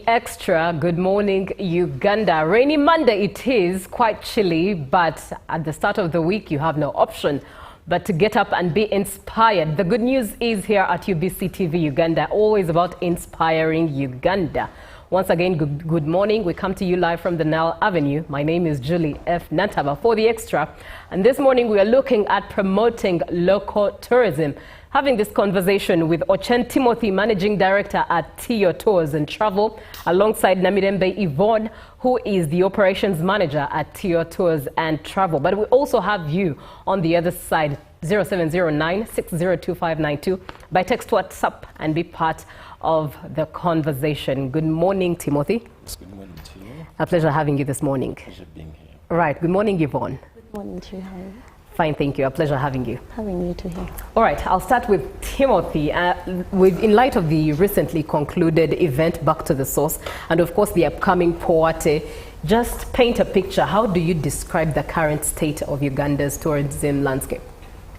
Extra. Good morning, Uganda. Rainy Monday it is, quite chilly, but at the start of the week you have no option but to get up and be inspired. The good news is here at UBC TV Uganda, always about inspiring Uganda. Once again, good morning. We come to you live from the Nile Avenue. My name is Julie F. Nantaba for The Extra. And this morning we are looking at promoting local tourism. Having this conversation with Ochen Timothy, Managing Director at Tio Tours and Travel, alongside Namirembe Yvonne, who is the Operations Manager at Tio Tours and Travel. But we also have you on the other side, 0709-602592, by text, WhatsApp, and be part of the conversation. Good morning, Timothy. Good morning to you. A pleasure having you this morning. Pleasure being here. Right. Good morning, Yvonne. Good morning to you. How are you? Fine, thank you. A pleasure having you. Having you to here. All right, I'll start with Timothy. In light of the recently concluded event, Back to the Source, and of course the upcoming Poate, just paint a picture. How do you describe the current state of Uganda's tourism landscape?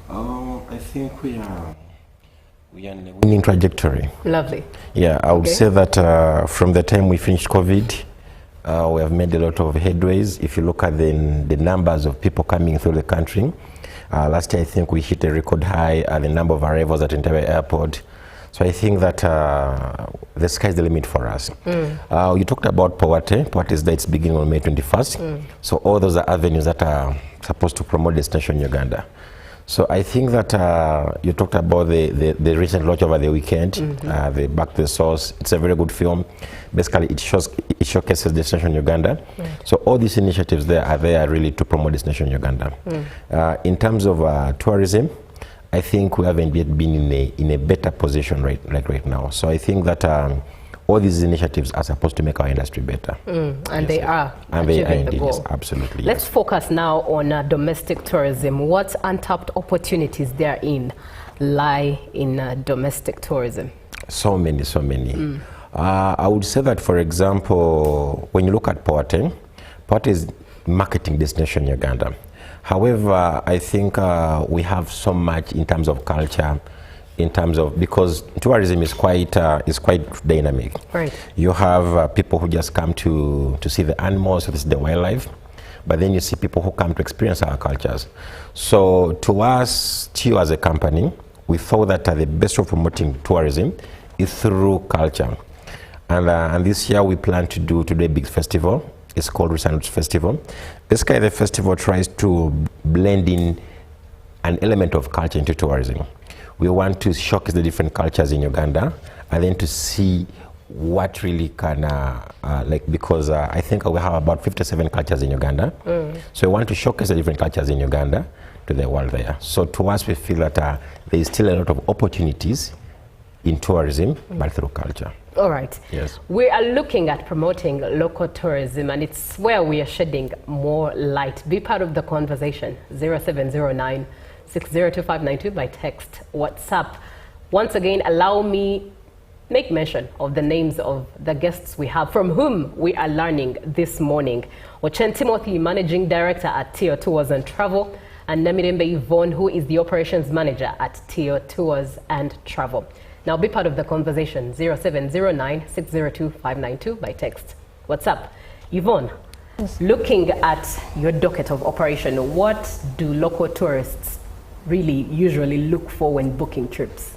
I think we are in a winning trajectory. Lovely. Yeah, I would say that from the time we finished COVID, we have made a lot of headways. If you look at the numbers of people coming through the country, last year I think we hit a record high at the number of arrivals at Entebbe Airport. So I think that the sky's the limit for us. You talked about Poate. Poate's day is beginning on May 21st. So all those are avenues that are supposed to promote destination in Uganda. So I think that you talked about the recent launch over the weekend, the Back to the Source. It's a very good film. Basically, it showcases destination in Uganda. Right. So all these initiatives there are there really to promote destination in Uganda. In terms of tourism, I think we haven't yet been in a better position right now. So I think that all these initiatives are supposed to make our industry better. And yes, they are. And they are indeed, yes, absolutely. Let's focus now on domestic tourism. What untapped opportunities therein lie in domestic tourism? So many. I would say that, for example, when you look at Poate is marketing destination in Uganda. However, I think we have so much in terms of culture, because tourism is quite dynamic. Right. You have people who just come to see the animals, to see the wildlife, but then you see people who come to experience our cultures. So to us, Tio as a company, we thought that the best way of promoting tourism is through culture. And this year we plan to do today a big festival. It's called Roots and Roots Festival. Basically, the festival tries to blend in an element of culture into tourism. We want to showcase the different cultures in Uganda, and then to see what really can, because I think we have about 57 cultures in Uganda. So we want to showcase the different cultures in Uganda to the world there. So to us, we feel that there is still a lot of opportunities in tourism, but through culture. All right. Yes. We are looking at promoting local tourism, and it's where we are shedding more light. Be part of the conversation. 0709-602592 by text, WhatsApp. Once again, allow me make mention of the names of the guests we have, from whom we are learning this morning. Ochen Timothy, Managing Director at Tio Tours and Travel, and Namirembe Yvonne, who is the Operations Manager at Tio Tours and Travel. Now be part of the conversation, 0709-602-592 by text, WhatsApp. Yvonne, yes. Looking at your docket of operation, what do local tourists really usually look for when booking trips?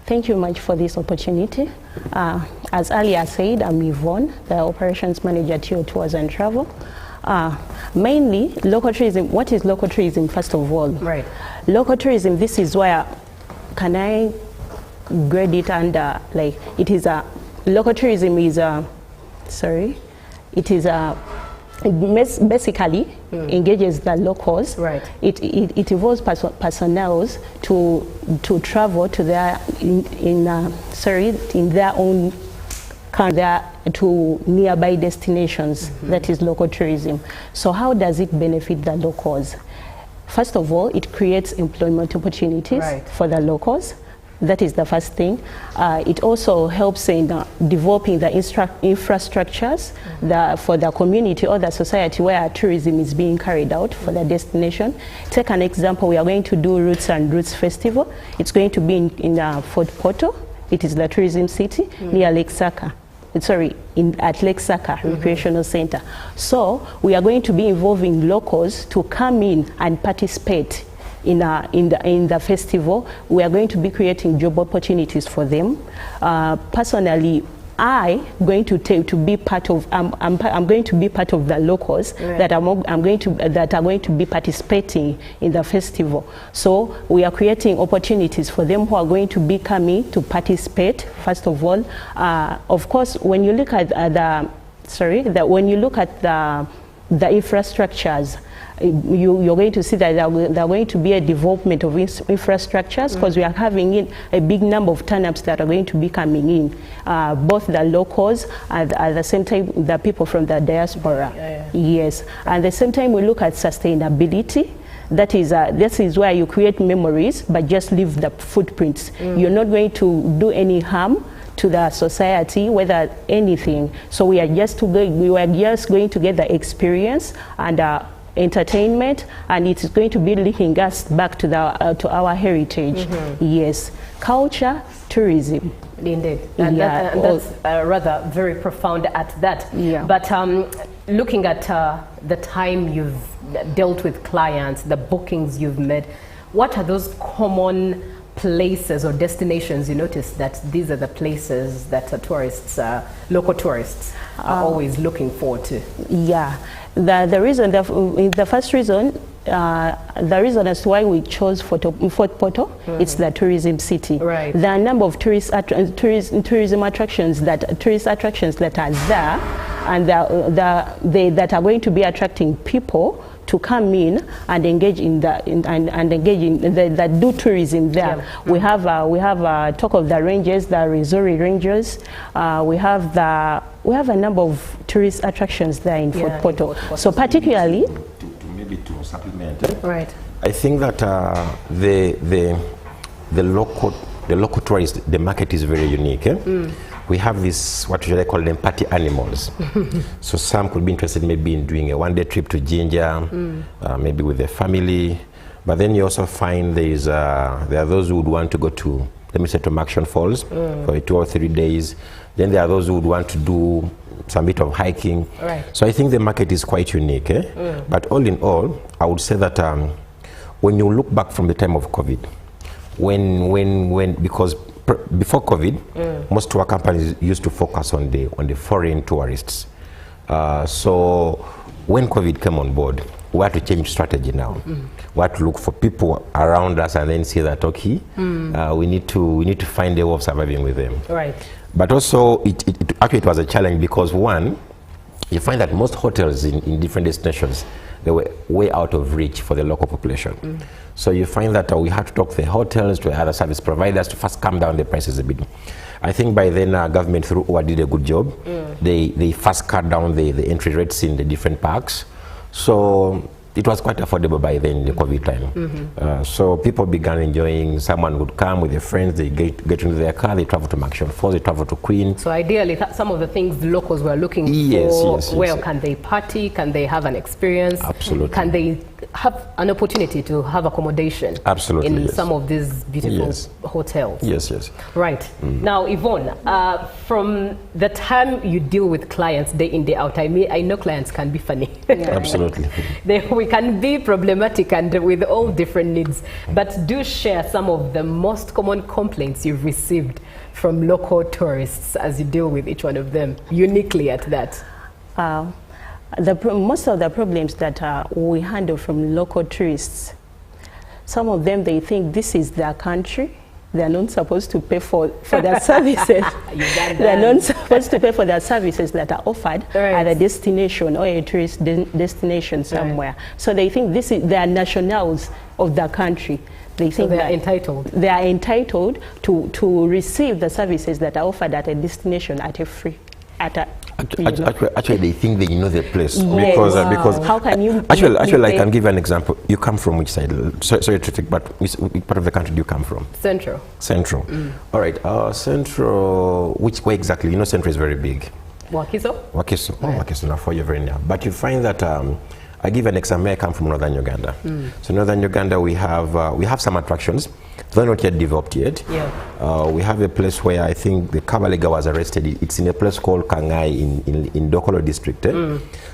Thank you much for this opportunity. As earlier said, I'm Yvonne, the Operations Manager at Tio Tours and Travel. Mainly, local tourism. What is local tourism, first of all? Right. Local tourism, this is where, can I grade it under, it is a, local tourism is a, basically engages the locals. Right. It involves personnel to travel to their in their own country to nearby destinations. That is local tourism. So how does it benefit the locals? First of all, it creates employment opportunities for the locals. That is the first thing. It also helps in developing the infrastructures for the community or the society where tourism is being carried out for the destination. Take an example, we are going to do Roots and Roots Festival. It's going to be in Fort Portal. It is the tourism city near Lake Saka. at Lake Saka Recreational Center. So we are going to be involving locals to come in and participate in the festival. We are going to be creating job opportunities for them. Personally, I'm going to be part of. I'm going to be part of the locals that are going to be participating in the festival. So we are creating opportunities for them who are going to be coming to participate. First of all, of course, when you look at the infrastructures, you're going to see that there are going to be a development of infrastructures, because we are having a big number of turn-ups that are going to be coming in, both the locals and at the same time the people from the diaspora. Yes, and at the same time we look at sustainability. That is where you create memories but just leave the footprints. You're not going to do any harm to the society, whether anything. So we are just going to get the experience and entertainment, and it's going to be linking us back to our heritage. Yes, culture, tourism. Indeed, and that's rather very profound at that. But looking at the time you've dealt with clients, the bookings you've made, what are those common places or destinations you notice that these are the places that tourists, local tourists, are always looking forward to? Yeah, the first reason, the reason as to why we chose Fort Portal, it's the tourism city. Right. There are a number of tourism attractions that are there, and that are going to be attracting people to come in and engage in that do tourism there. We have talk of the ranges, the Rizori Ranges. We have a number of tourist attractions there in Fort Portal. So particularly, to supplement, right? I think that the local tourist, the market is very unique. We have this, what should I call them, party animals. So some could be interested maybe in doing a one-day trip to Jinja, maybe with their family. But then you also find there are those who would want to go to, let me say, to Maction Falls for 2 or 3 days. Then there are those who would want to do some bit of hiking. Right. So I think the market is quite unique. But all in all, I would say that when you look back from the time of COVID, because before COVID, most tour companies used to focus on the foreign tourists. So when COVID came on board, we had to change strategy now. We had to look for people around us and then say that, okay, we need to find a way of surviving with them. Right. But also, it was a challenge because, one, you find that most hotels in different destinations, they were way out of reach for the local population. So you find that we had to talk to the hotels, to other service providers to first calm down the prices a bit. I think by then government through OWA did a good job. They first cut down the entry rates in the different parks. So it was quite affordable by then in the COVID time. So people began enjoying. Someone would come with their friends, they get into their car, they travel to Maction Falls, they travel to Queen. So ideally, some of the things the locals were looking for, well, can they party, can they have an experience? Absolutely. Can they have an opportunity to have accommodation? Absolutely, in some of these beautiful hotels? Yes. Right. Now, Yvonne, from the time you deal with clients day in, day out, I know clients can be funny. Absolutely. We can be problematic and with all different needs, but do share some of the most common complaints you've received from local tourists as you deal with each one of them, uniquely at that. Most of the problems that we handle from local tourists, some of them, they think this is their country. They're not supposed to pay for their services. They're not supposed to pay for their services that are offered at a destination or a tourist destination somewhere. So they think they are nationals of the country. They think they are entitled. They are entitled to receive the services that are offered at a destination at a free, Actually, they think they know the place because how can you? Actually, I can give you an example. You come from which side? Sorry to take, but which part of the country do you come from? Central. Central. All right. Central. Where exactly? You know, Central is very big. Wakiso. Wakiso. Oh, Wakiso. Now for you very near. But you find that I give an example. I come from northern Uganda. So northern Uganda, we have some attractions. They're not yet developed yet. Yeah. We have a place where I think the Kabalega was arrested. It's in a place called Kangai in Dokolo district.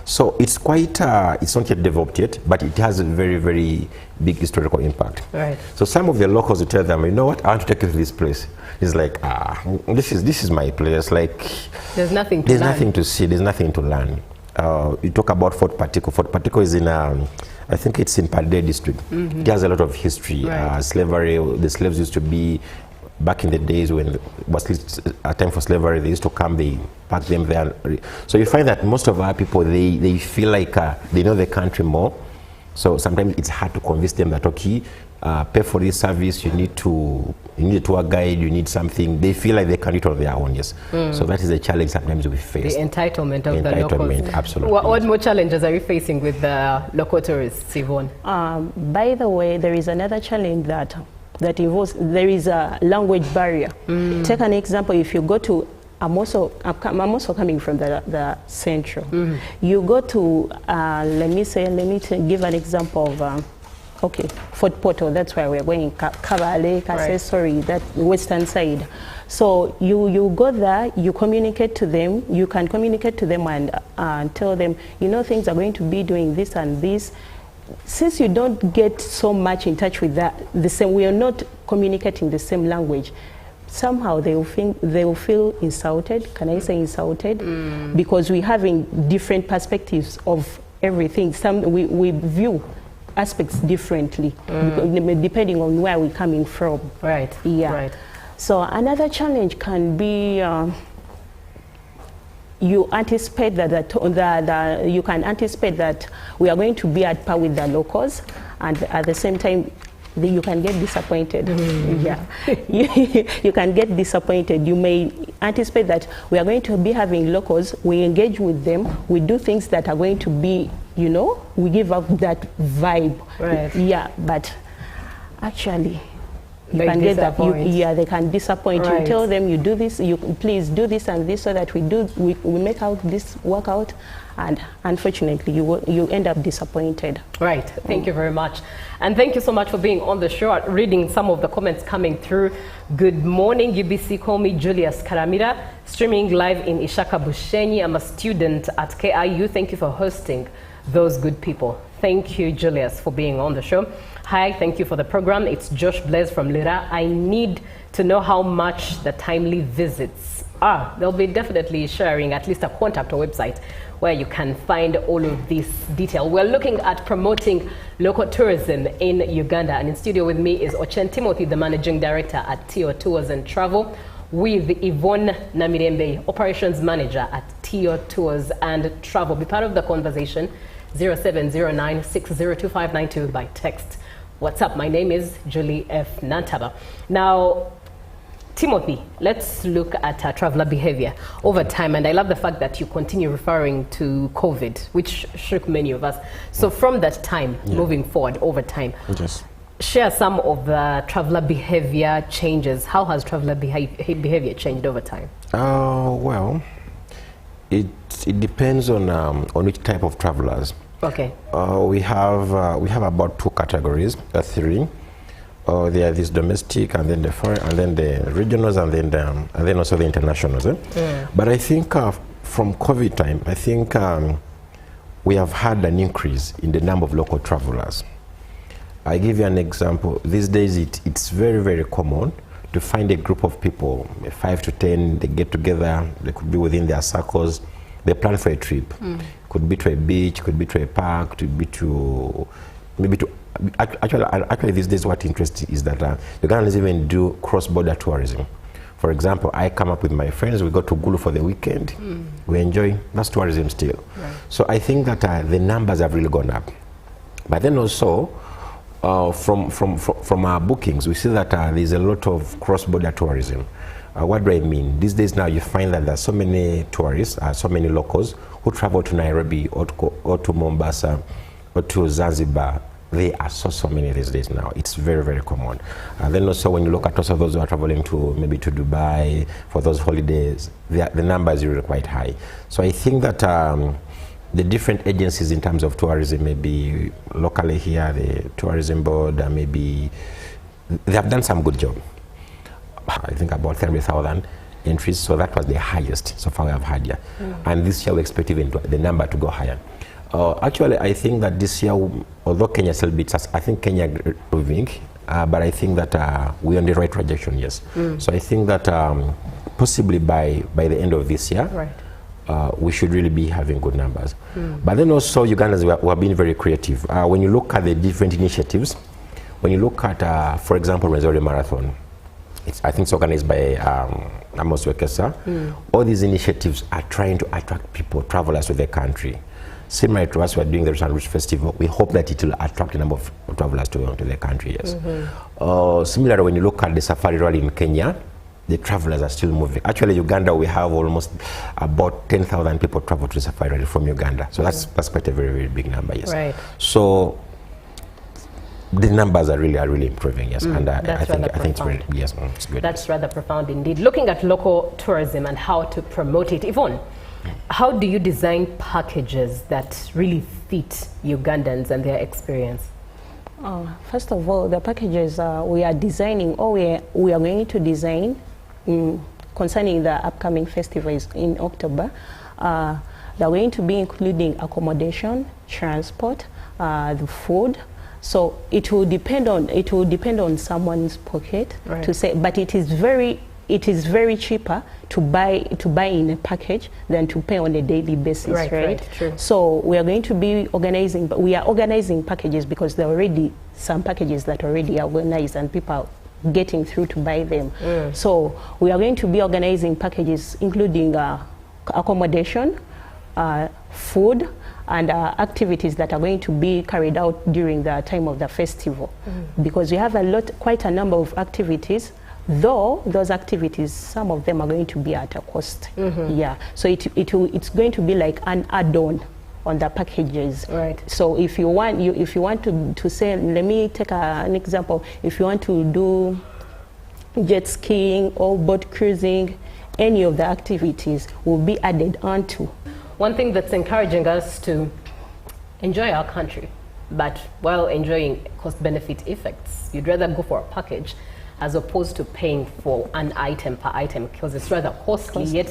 So it's quite, it's not yet developed yet, but it has a very, very big historical impact. Right. So some of the locals will tell them, you know what, I want to take you to this place. It's like, this is my place. Like, there's nothing to learn. Nothing to see, there's nothing to learn. You talk about Fort Patiko. Fort Patiko is in, I think it's in Pade district. It has a lot of history. Right. Slavery, the slaves used to be, back in the days when it was a time for slavery, they used to come, they pack them there. So you find that most of our people, they feel like they know the country more. So sometimes it's hard to convince them that, okay, pay for this service, you need a tour guide, you need something. They feel like they can do it on their own, yes. So that is a challenge sometimes we face. The entitlement of the locals. Absolutely. What more challenges are you facing with the local tourists, Yvonne? By the way, there is another challenge that involves, there is a language barrier. Take an example, if you go to, I'm also coming from the central. You go to, let me give an example of, okay, Fort Portal, that's where we're going, Kabale, Kasesori, that western side. So you go there, you communicate to them, you can communicate to them and tell them, you know, things are going to be doing this and this. Since you don't get so much in touch with we are not communicating the same language, somehow they will feel insulted. Can I say insulted? Because we're having different perspectives of everything. We view aspects differently depending on where we're coming from. Right. Yeah. Right. So another challenge can be you anticipate you can anticipate that we are going to be at par with the locals, and at the same time you can get disappointed. Yeah, you can get disappointed. You may anticipate that we are going to be having locals, we engage with them, we do things that are going to be, you know, we give up that vibe. Right. Yeah, but actually you they can get that. Yeah, they can disappoint. Right. You tell them, you do this, you please do this and this, so that we make out this workout, and unfortunately you end up disappointed. Right. Thank you very much, and thank you so much for being on the show. Reading some of the comments coming through. Good morning, UBC. Call me Julius Karamira, streaming live in Ishaka Bushenyi. I'm a student at KIU. Thank you for hosting those good people. Thank you, Julius, for being on the show. Hi, thank you for the program. It's Josh Blaise from Lira. I need to know how much the timely visits are. They'll be definitely sharing at least a contact or website where you can find all of this detail. We're looking at promoting local tourism in Uganda. And in studio with me is Ochen Timothy, the Managing Director at Tio Tours and Travel, with Yvonne Namirembe, Operations Manager at Tio Tours and Travel. Be part of the conversation, 0709602592 by text. What's up? My name is Julie F. Nantaba. Now, Timothy, let's look at traveler behavior over time. And I love the fact that you continue referring to COVID, which shook many of us. So from that time, moving forward over time, share some of the traveler behavior changes. How has traveler behavior changed over time? Well, it depends on which type of travelers. Okay. We have about two categories, three. There are these domestic, and then the foreign, and then the regionals, and then also the internationals. But I think from COVID time, I think we have had an increase in the number of local travelers. I give you an example. These days, it's very, very common to find a group of people, 5 to 10. They get together. They could be within their circles. They plan for a trip. Could be to a beach, could be to a park, could be to maybe to actually these days what interests is that Ugandans even do cross-border tourism. For example, I come up with my friends, we go to Gulu for the weekend, we enjoy, that's tourism still. Right. So I think that the numbers have really gone up. But then also, from our bookings, we see that there's a lot of cross-border tourism. What do I mean? These days now you find that there's so many tourists, so many locals who travel to Nairobi or to Mombasa or to Zanzibar. There are so many these days now. It's very, very common. And then also when you look at also those who are traveling to maybe to Dubai for those holidays, the number is really quite high. So I think that the different agencies in terms of tourism, maybe locally here, the tourism board, maybe they have done some good job. I think about 300,000 entries, so that was the highest so far we have had here. And this year we expect even the number to go higher. Actually, I think that this year, although Kenya still beats us, I think Kenya is improving, but I think that we're on the right trajectory, yes. So I think that possibly by the end of this year, we should really be having good numbers. But then also Ugandans were being very creative. When you look at the different initiatives, when you look at, for example, Rwenzori Marathon, I think it's organized by Amos Wekesa. All these initiatives are trying to attract people, travelers to the country. Similar to us, we're doing the Rwenzori Festival. We hope that it will attract a number of travelers to the country, yes. Similarly, when you look at the Safari Rally in Kenya, the travelers are still moving. Actually, Uganda, we have almost about 10,000 people travel to the Safari Rally from Uganda. So that's quite a very, very big number, yes. Right. So the numbers are really improving, yes. And I think it's really, yes, it's good. That's rather profound indeed. Looking at local tourism and how to promote it, Yvonne, how do you design packages that really fit Ugandans and their experience? First of all, the packages we are designing, or we are going to design concerning the upcoming festivals in October, they're going to be including accommodation, transport, the food. So it will depend on someone's pocket to say, but it is very cheaper to buy in a package than to pay on a daily basis, right? True. So we are going to be organizing, but we are organizing packages because there are already some packages that already are organized and people are getting through to buy them. So we are going to be organizing packages including accommodation, food, and activities that are going to be carried out during the time of the festival, because we have quite a number of activities. Though those activities, some of them are going to be at a cost. Yeah, so it's going to be like an add-on on the packages. Right. So if you want to say, let me take an example. If you want to do jet skiing or boat cruising, any of the activities will be added onto. One thing that's encouraging us to enjoy our country, but while enjoying cost-benefit effects, you'd rather go for a package as opposed to paying for an item per item, because it's rather costly, yet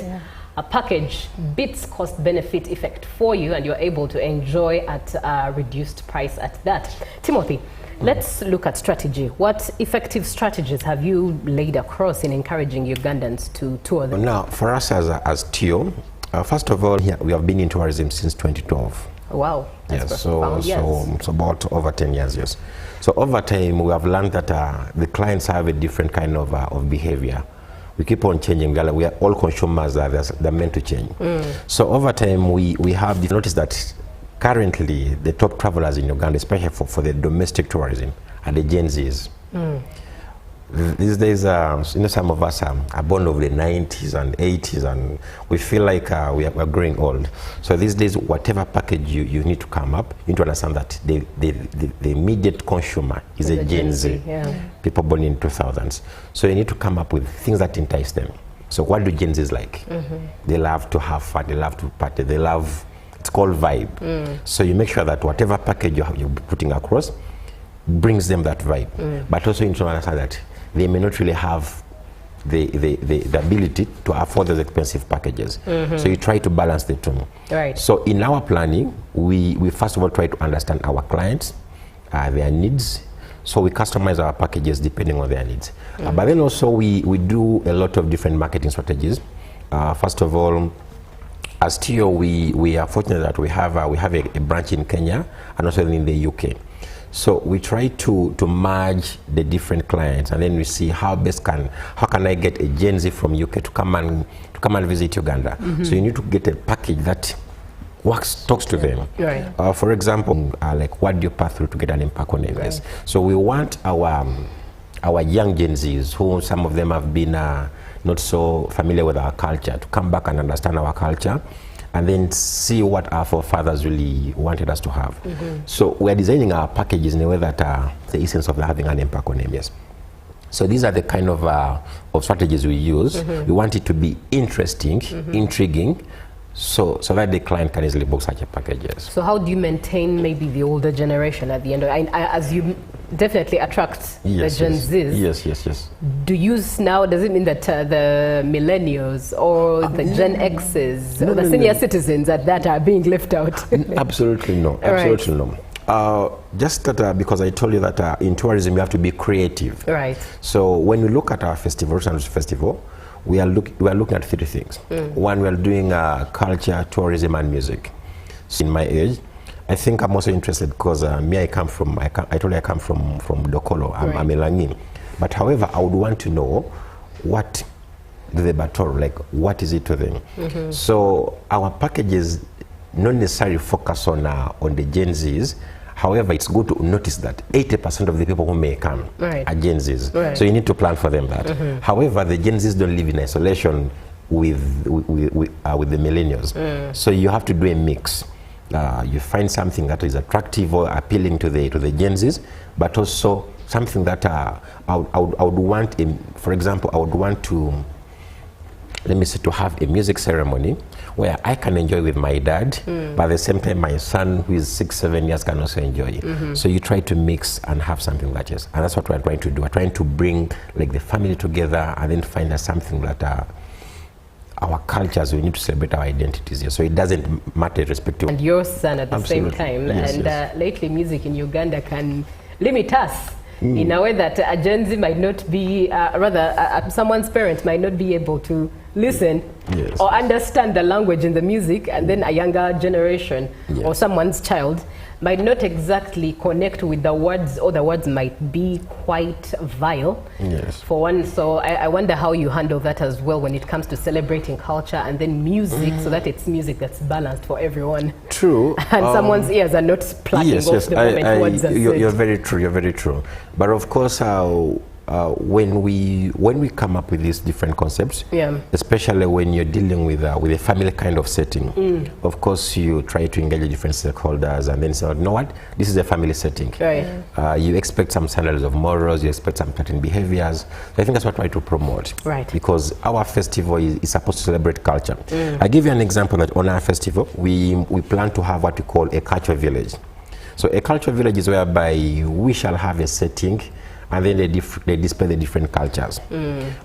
a package beats cost-benefit effect for you and you're able to enjoy at a reduced price at that. Timothy, let's look at strategy. What effective strategies have you laid across in encouraging Ugandans to tour them? Now, for us as TIO, first of all, we have been in tourism since 2012. Wow. Yes, so about over 10 years, yes. So over time, we have learned that the clients have a different kind of behavior. We keep on changing. We are all consumers, they're meant to change. So over time, we have noticed that currently the top travelers in Uganda, especially for the domestic tourism, are the Gen Zs. These days, some of us are born of the 90s and 80s, and we feel like we're growing old. So these days, whatever package you need to come up, you need to understand that the immediate consumer is a Gen Z, people born in 2000s. So you need to come up with things that entice them. So what do Gen Zs like? They love to have fun, they love to party, they love, it's called vibe. So you make sure that whatever package you're putting across brings them that vibe. But also you need to understand that they may not really have the ability to afford those expensive packages. So you try to balance the two. Right. So in our planning, we first of all try to understand our clients, their needs. So we customize our packages depending on their needs. But then also we do a lot of different marketing strategies. First of all, as TIO, we are fortunate that we have a branch in Kenya and also in the UK. So we try to merge the different clients, and then we see how can I get a Gen Z from UK to come and visit Uganda. So you need to get a package that talks to them. Right. For example, like what do you pass through to get an impact on this? So we want our young Gen Zs, who some of them have been not so familiar with our culture, to come back and understand our culture, and then see what our forefathers really wanted us to have. So we're designing our packages in a way that the essence of having an impact on them, yes. So these are the kind of strategies we use. We want it to be interesting, intriguing, so that the client can easily book such a package, yes. So how do you maintain maybe the older generation at the end of, as you definitely attract the Gen Zs. Yes. Do you now, does it mean that the millennials or the Gen Xs or the senior citizens that are being left out? Absolutely no. Absolutely no. Just that because I told you that in tourism you have to be creative. Right. So when we look at our festival, we are looking at 3 things. One, we are doing culture, tourism, and music. So in my age, I think I'm also interested because I come from Dokolo. I'm a Langin. But however, I would want to know what the Batoro, like what is it to them. So our packages not necessarily focus on the Gen Zs. However, it's good to notice that 80% of the people who may come are Gen Zs. So you need to plan for them that. However, the Gen Zs don't live in isolation with the millennials. So you have to do a mix. You find something that is attractive or appealing to the Gen Zs, but also something that I would want, for example, I would want to, let me say, to have a music ceremony where I can enjoy with my dad, but at the same time my son who is 6-7 years can also enjoy. So you try to mix and have something like this, and that's what we're trying to do. We're trying to bring like the family together and then find something that our cultures, we need to celebrate our identities here. So it doesn't matter irrespective. And your son at the Absolutely. same time. Yes, and lately music in Uganda can limit us in a way that a Gen Z might not be, rather someone's parents might not be able to listen or understand the language in the music, and then a younger generation or someone's child might not exactly connect with the words, or the words might be quite vile for one. So I wonder how you handle that as well when it comes to celebrating culture and then music, so that it's music that's balanced for everyone. True. And someone's ears are not plugging off the moment words are said. You're very true. But of course, when we come up with these different concepts, especially when you're dealing with a family kind of setting, of course you try to engage different stakeholders and then say, you know what, this is a family setting. You expect some standards of morals, you expect some certain behaviors. So I think that's what I try to promote. Because our festival is supposed to celebrate culture. I give you an example that on our festival, we plan to have what we call a culture village. So a culture village is whereby we shall have a setting and then they display the different cultures,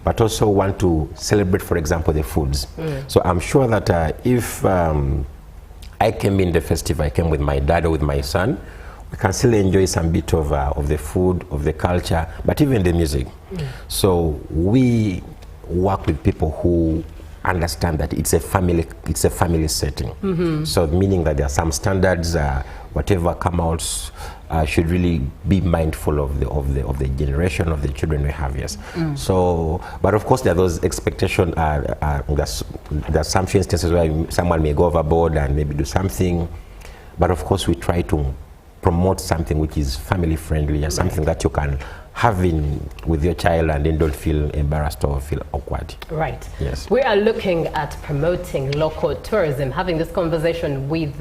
but also want to celebrate, for example, the foods. So I'm sure that if I came in the festival, I came with my dad or with my son, we can still enjoy some bit of the food, of the culture, but even the music. So we work with people who understand that it's a family setting. So meaning that there are some standards, whatever come out should really be mindful of the generation of the children we have. So, but of course there are those expectations. There's some few instances where someone may go overboard and maybe do something, but of course we try to promote something which is family friendly and something that you can have with your child and then don't feel embarrassed or feel awkward. Yes. We are looking at promoting local tourism, having this conversation with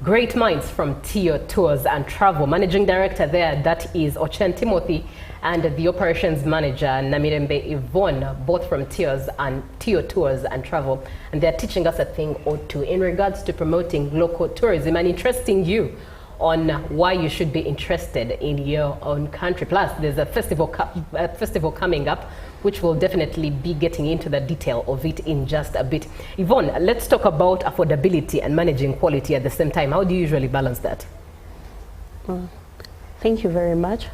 great minds from Tio Tours and Travel. Managing Director there, that is Ochen Timothy, and the Operations Manager, Namirembe Yvonne, both from Tio Tours and Travel. And they're teaching us a thing or two in regards to promoting local tourism and interesting you on why you should be interested in your own country. Plus, there's a festival coming up, which will definitely be getting into the detail of it in just a bit. Yvonne, let's talk about affordability and managing quality at the same time. How do you usually balance that? Thank you very much.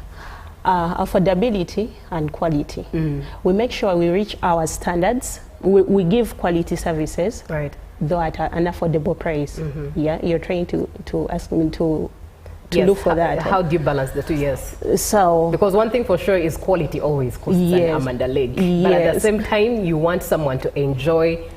Affordability and quality. We make sure we reach our standards. We give quality services, though at an affordable price. Yeah, you're trying to ask me to look for that. How do you balance the two? Yes. So because one thing for sure is quality always costs an arm and a leg. But at the same time, you want someone to enjoy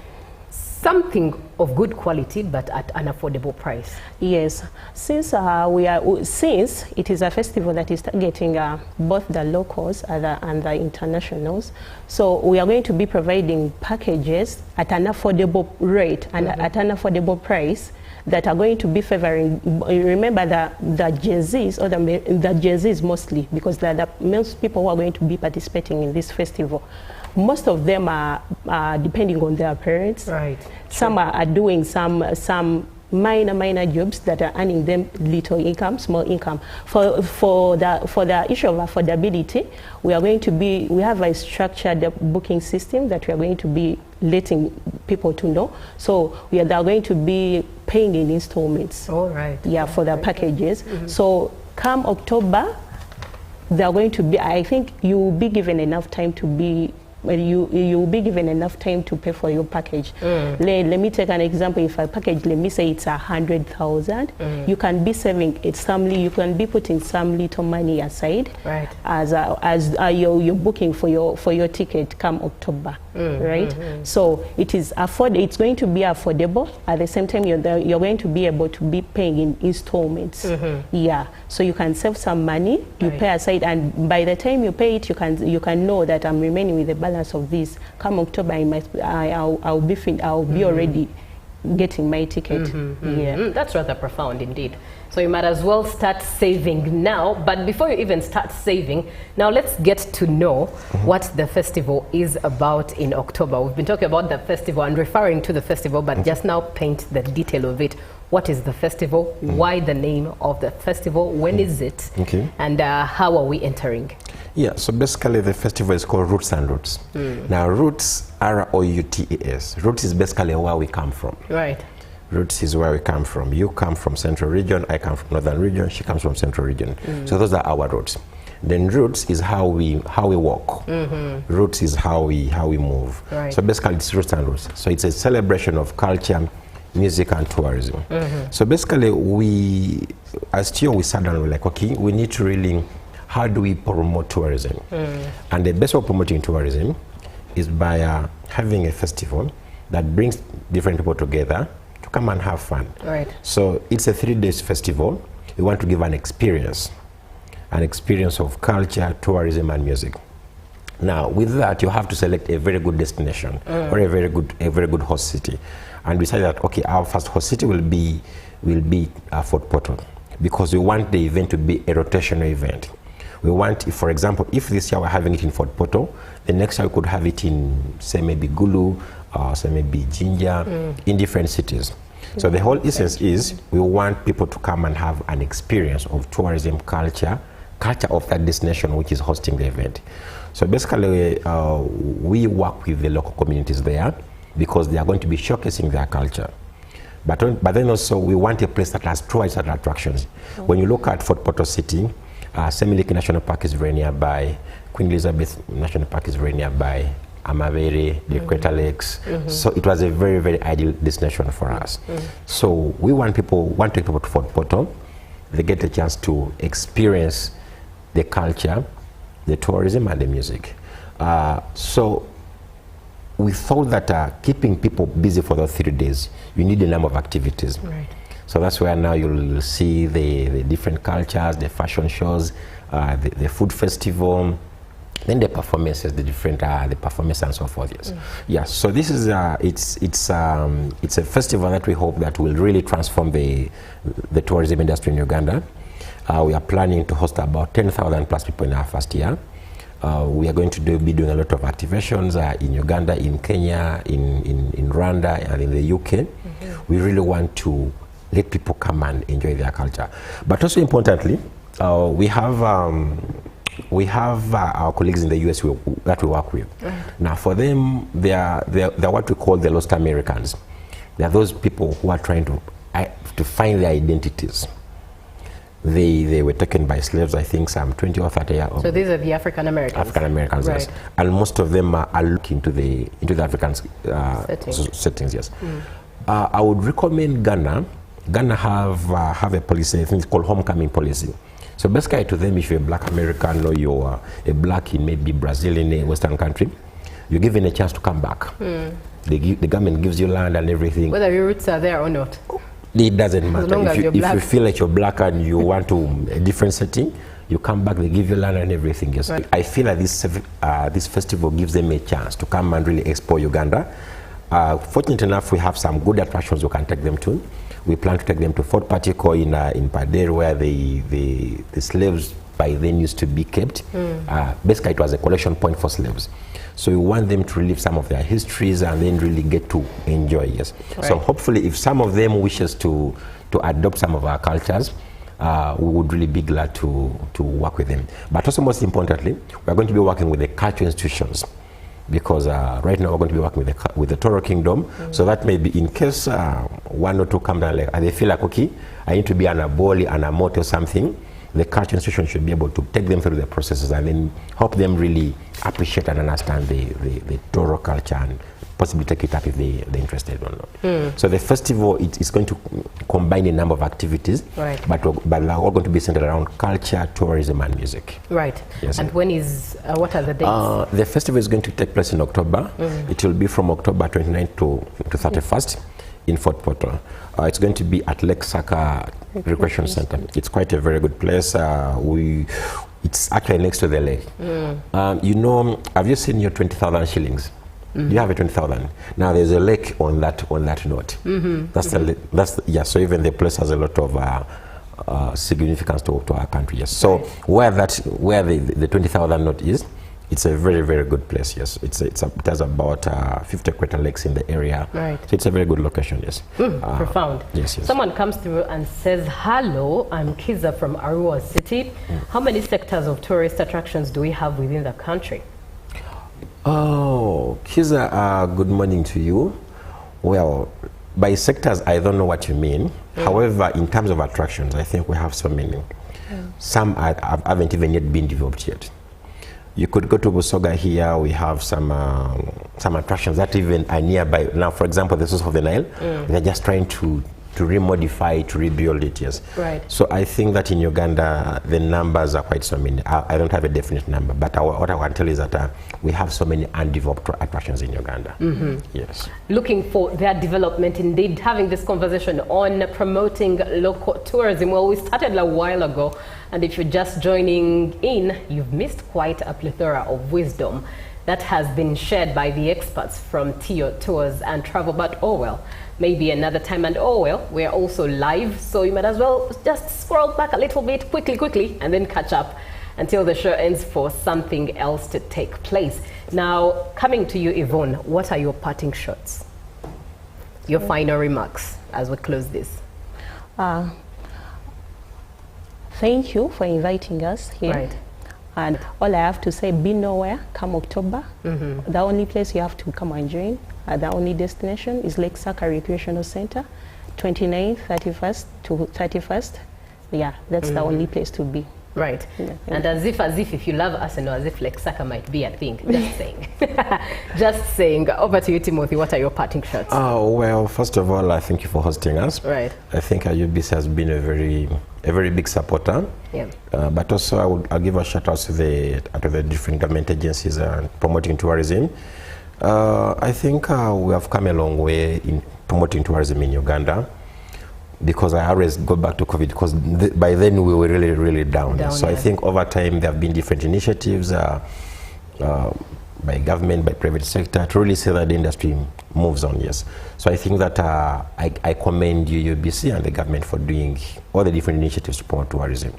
something of good quality, but at an affordable price. Yes, since it is a festival that is targeting both the locals and the internationals, so we are going to be providing packages at an affordable rate and at an affordable price that are going to be favoring. Remember the Gen Zs, or the Gen Zs mostly, because they're the most people who are going to be participating in this festival. Most of them are depending on their parents. Right. Some are doing some minor jobs that are earning them little income, small income. For the issue of affordability, we have a structured booking system that we are going to be letting people to know. So they are going to be paying in installments. All right. Yeah, for the packages. So come October, they are going to be, I think you will be given enough time to be, you will be given enough time to pay for your package. Let me take an example. If a package, let me say it's 100,000, you can be saving it you can be putting some little money aside, right, as you're booking for your ticket come October, right? So it's going to be affordable. At the same time, you're going to be able to be paying in installments. Yeah, so you can save some money, you pay aside, and by the time you pay it, you can know that I'm remaining with the balance of this. Come October, I'll be already getting my ticket. Yeah, that's rather profound indeed. So you might as well start saving now. But before you even start saving, now let's get to know what the festival is about in October. We've been talking about the festival and referring to the festival, but just now paint the detail of it. What is the festival? Why the name of the festival? When is it? Okay. And how are we entering? Yeah, so basically the festival is called Roots and Roots. Now Roots, R-O-U-T-E-S. Roots is basically where we come from. Right. Roots is where we come from. You come from Central Region, I come from Northern Region, she comes from Central Region. So those are our roots. Then roots is how we walk. Roots is how we move. Right. So basically it's Roots and Roots. So it's a celebration of culture, music and tourism. So basically we sat down and we're like, okay, we need to really, how do we promote tourism? And the best way of promoting tourism is by having a festival that brings different people together to come and have fun. Right. So it's a 3-day festival. We want to give an experience of culture, tourism and music. Now with that, you have to select a very good destination or a very good host city. And we decided that, okay, our first host city will be Fort Portal, because we want the event to be a rotational event. We want, for example, if this year we're having it in Fort Portal, the next year we could have it in, say, maybe Gulu, or say maybe Jinja, in different cities. So the whole essence is we want people to come and have an experience of tourism, culture of that destination which is hosting the event. So basically, we work with the local communities there because they are going to be showcasing their culture. But then also we want a place that has tourist attractions. When you look at Fort Portal City, Semiliki National Park is very nearby, Queen Elizabeth National Park is very nearby, Amavere, the Crater Lakes. So it was a very, very ideal destination for us. So we want to take people to Fort Portal. They get a chance to experience the culture, the tourism and the music. So we thought that keeping people busy for those 3 days, you need a number of activities. Right. So that's where now you'll see the different cultures, the fashion shows, the food festival, then the performances, the performance and so forth. Yes. Yeah. So this is it's a festival that we hope that will really transform the tourism industry in Uganda. We are planning to host about 10,000 plus people in our first year. We are going to be doing a lot of activations in Uganda, in Kenya, in Rwanda, and in the UK. We really want to let people come and enjoy their culture. But also importantly, we have our colleagues in the US that we work with. Now for them, they are what we call the lost Americans. They are those people who are trying to find their identities. They were taken by slaves, I think, some 20 or 30 years old. So these are the African Americans? African Americans, right. Yes. And most of them are looking into the African settings, yes. I would recommend Ghana. Ghana have a policy, I think it's called homecoming policy. So basically to them, if you're a black American or you're a black in maybe Brazil, in a Western country, you're given a chance to come back. The government gives you land and everything. Whether your roots are there or not. It doesn't matter. If you feel like you're black and you want to a different setting, you come back, they give you land and everything. Yes. Right. I feel like this festival gives them a chance to come and really explore Uganda. Fortunate enough, we have some good attractions we can take them to. We plan to take them to Fort Partico in Padere, where the slaves by then used to be kept. Basically, it was a collection point for slaves. So we want them to relive some of their histories and then really get to enjoy, yes. Right. So hopefully if some of them wishes to adopt some of our cultures, we would really be glad to work with them. But also most importantly, we're going to be working with the cultural institutions, because right now we're going to be working with the Toro Kingdom, so that maybe in case one or two come down like, and they feel like, okay, I need to be an aboli, an amote or something, the cultural institution should be able to take them through the processes and then help them really appreciate and understand the Toro culture and possibly take it up if they're interested or not. So the festival is going to combine a number of activities, right, but they're all going to be centered around culture, tourism, and music. Right. Yes. And when is, what are the dates? The festival is going to take place in October. It will be from October 29th to 31st in Fort Portal. It's going to be at Lake Saka Recreation Center. It's quite a very good place. It's actually next to the lake. You know, have you seen your 20,000 shillings? You have a 20,000. Now there's a lake on that note. Yeah. So even the place has a lot of significance to our country. Yes. So where the 20,000 note is, it's a very, very good place. Yes. It has about 50 crater lakes in the area. Right. So it's a very good location. Yes. Profound. Yes. Yes. Someone comes through and says, "Hello, I'm Kiza from Arua City. How many sectors of tourist attractions do we have within the country?" Oh, Kiza, good morning to you. Well, by sectors, I don't know what you mean. However, in terms of attractions, I think we have so many. Some haven't even yet been developed yet. You could go to Busoga here. We have some attractions that even are nearby. Now, for example, the source of the Nile, they're just trying to remodify, to rebuild it, yes. Right. So I think that in Uganda, the numbers are quite so many. I don't have a definite number, but what I want to tell you is that we have so many undeveloped attractions in Uganda. Yes. Looking for their development, indeed, having this conversation on promoting local tourism. Well, we started a while ago, and if you're just joining in, you've missed quite a plethora of wisdom that has been shared by the experts from Tio Tours and Travel. But oh well, maybe another time. And oh well, we're also live, so you might as well just scroll back a little bit quickly and then catch up until the show ends for something else to take place. Now, coming to you, Yvonne, what are your parting shots? Your final remarks as we close this. Thank you for inviting us here. Right. And all I have to say, be nowhere come October. The only place you have to come and join, the only destination is Lake Saka Recreational Center, 29th, 31st to 31st. Yeah, that's the only place to be. Right. Yeah, and as if if you love Arsenal, as if Lake Saka might be a thing. Just saying. Just saying. Over to you, Timothy. What are your parting shots? Oh, well, first of all, I thank you for hosting us. Right. I think UBC has been a very big supporter. Yeah. But also I'll give a shout out to the different government agencies promoting tourism. I think we have come a long way in promoting tourism in Uganda, because I always go back to COVID, because by then we were really down. So yeah. I think over time there have been different initiatives by government, by private sector, to really say that the industry moves on, yes. So I think that I commend you, UBC, and the government for doing all the different initiatives to promote tourism.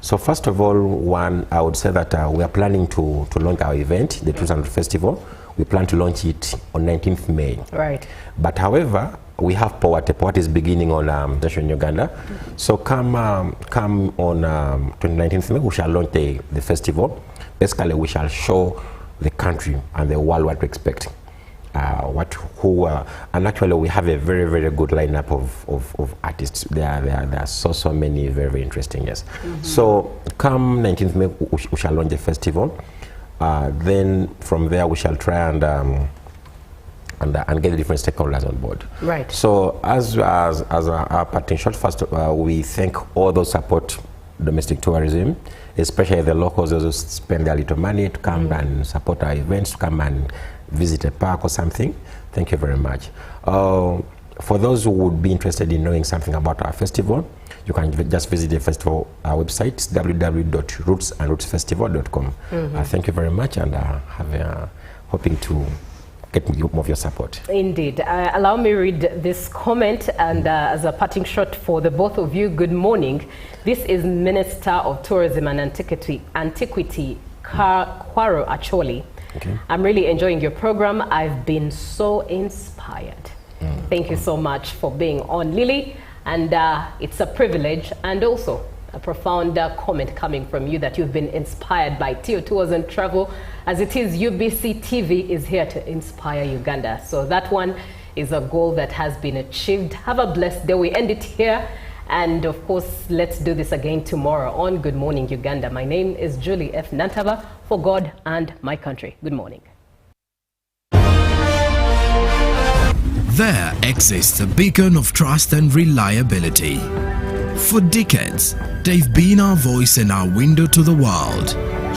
So first of all, one, I would say that we are planning to launch our event, the Tourism Festival. We plan to launch it on 19th May. Right. But however, we have Powate. Powate is beginning on in Uganda. So come on 19th May, we shall launch the festival. Basically, we shall show the country and the world what to expect. And actually we have a very good lineup of artists. There are so many very interesting, yes. So come 19th May, we shall launch the festival. Then from there we shall try and get the different stakeholders on board. Right. So as our parting shot, first we thank all those support domestic tourism, especially the locals who spend their little money to come and support our events, to come and visit a park or something. Thank you very much. For those who would be interested in knowing something about our festival, you can just visit the festival website, www.rootsandrootsfestival.com. Thank you very much, and hoping to get more of your support. Indeed. Allow me read this comment, and as a parting shot for the both of you, good morning. This is Minister of Tourism and Antiquity Kwaro Acholi. Okay. I'm really enjoying your program. I've been so inspired. Thank you so much for being on, Lily. And it's a privilege and also a profound comment coming from you that you've been inspired by Tio Tours and Travel, as it is UBC TV is here to inspire Uganda. So that one is a goal that has been achieved. Have a blessed day. We end it here. And of course, let's do this again tomorrow on Good Morning Uganda. My name is Julie F. Nantava, for God and my country. Good morning. There exists a beacon of trust and reliability. For decades, they've been our voice and our window to the world.